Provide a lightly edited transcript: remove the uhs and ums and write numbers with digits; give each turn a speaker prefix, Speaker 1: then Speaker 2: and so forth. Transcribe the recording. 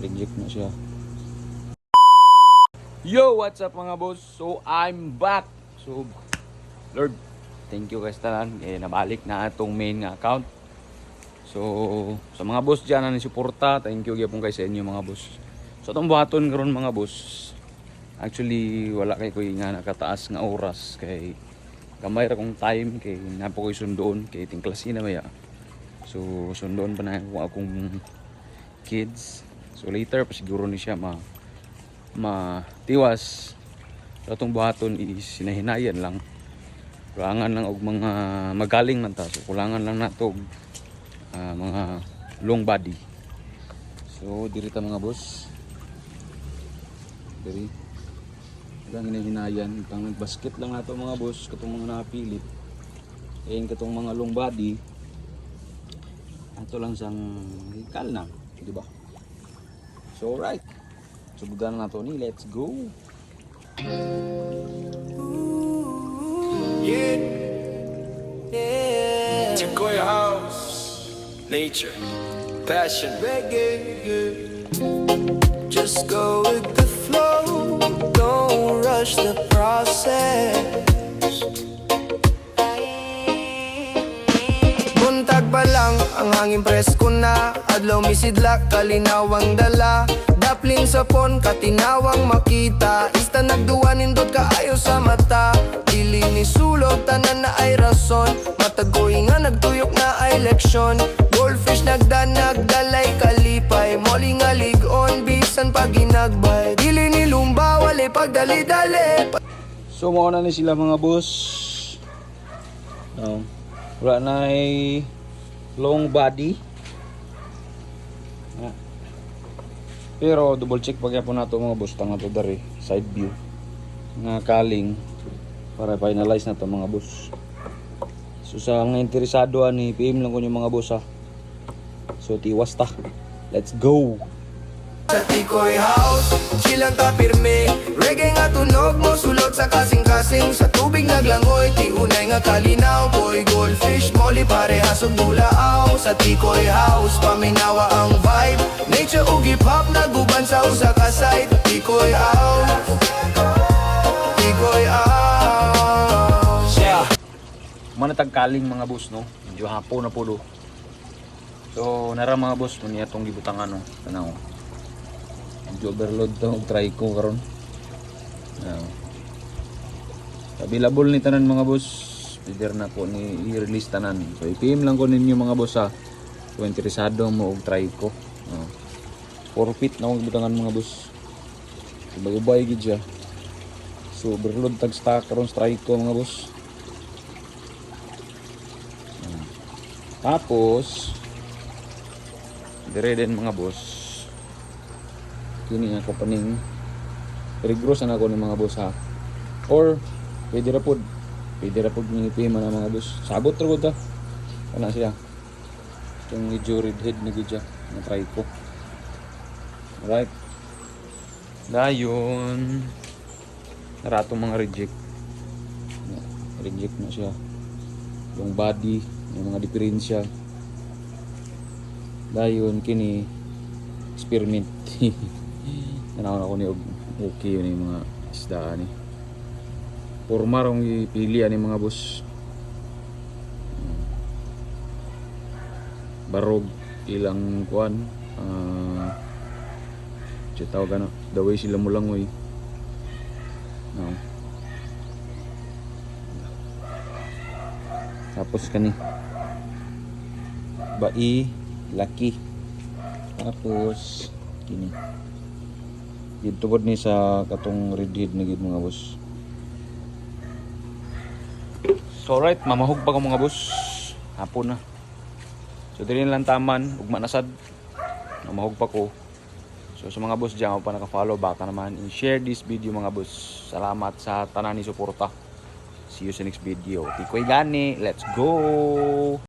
Speaker 1: Reject na siya. Yo, what's up mga boss? So, I'm back. So, Lord, thank you guys tanan. Nabalik na atong main nga account. So, sa mga boss dyan na nisuporta, thank you gyapon kay sa inyo mga boss. So, itong buhaton karon mga boss. Actually, wala kay ko nga nakataas nga oras. Kay gamay ra kong time. Kay napo ko'y sundoon. Kay ting klase na maya. So, sundoon pa na akong kids. So, later pa siguro ni siya matiwas. So, itong buhaton is sinahinayan lang. Kulangan lang og mga magaling man ta. So, kulangan lang nato mga long body. So, diri ta mga boss. Diri. Lang hinahinayan. Pang basket lang nato mga boss. Katong mga napilit. Ayan katong mga long body. Ato lang sang hikal na. Diba? So, alright. Subudan na nato ni. Let's go.
Speaker 2: Yeah, yeah. To go your house, nature, passion, reggae. Just go with the flow. Don't rush the process. Buntag pa lang ang hangin presko na. Adlaw misidlak kalinawang dala. Dapling sa pon katinawang makita. Ista nagduwa nindot kaayo sa mata. Dili ni sulog tanan na ay rason. Matagoy nga nagtuyok na ay leksyon. Goldfish nagdanag dalay kalipay. Moli nga ligon bisan pag ginagbay. Dili ni lumba wale pagdali-dali.
Speaker 1: So, mauna ni sila mga boss. Wala na ay long body. Pero double check pagya po nato mga boss. Tanga to dari side view nga kaling para finalize na to mga boss. So sa mga interesado ani PM lang ko yung mga boss ha. So tiwas ta. Let's go.
Speaker 2: Sa Tikoy House, chilang ka pirme. Reggae nga tunog mo, sulod sa kasing-kasing. Sa tubig naglangoy, tiunay nga kalinaw. Boy, goldfish, molly, parehas og bulaaw. Sa Tikoy House, paminawa ang vibe. Nature ug hip-hop, naguban sa usa ka side. Tikoy House, Tikoy House.
Speaker 1: Yeah. Manatag kaling mga boss no. Medyo hapon na po do. So nara mga boss, muni atong gibutangan no. Tanaw. Overload to try ko karon. Available ni tanan mga boss. Pwede na po ni i-release tanan. So i-PM lang ko ninyo mga boss ha. Kung interesado mo og try ko. 4 feet na akong gibutangan mga boss. Ubay-ubay gid siya. So overload tag stock karon strike ko mga boss. Tapos dire din mga boss. Kini ako paning rigros na ako ng mga boss ha. Or pwede ra pod ni PM na mga boss. Sabot ra gud ta. Ana siya. Itong medyo red head na gid siya. Na-try ko. Alright. Dayon. Naratong mga reject. Reject na siya. Yung body, yung mga diferensya. Dayon kini experiment. Nanawon ako ni okay yun yung mga isda ni. Forma rong ipili ani mga boss. Barog ilang kuan tawag ano, the way sila mulangoy. No. Tapos kani bai laki. Tapos kini dito pod ni sa katong red head na gid mga boss. So right, mamahog pa ko mga boss. Hapon na. So dili lang taman ug manasad. Mamahog pa ko. So sa mga boss diyan pa naka-follow baka naman i-share this video mga boss. Salamat sa tanan ni suporta. See you sa next video. Tikoy gani. Let's go.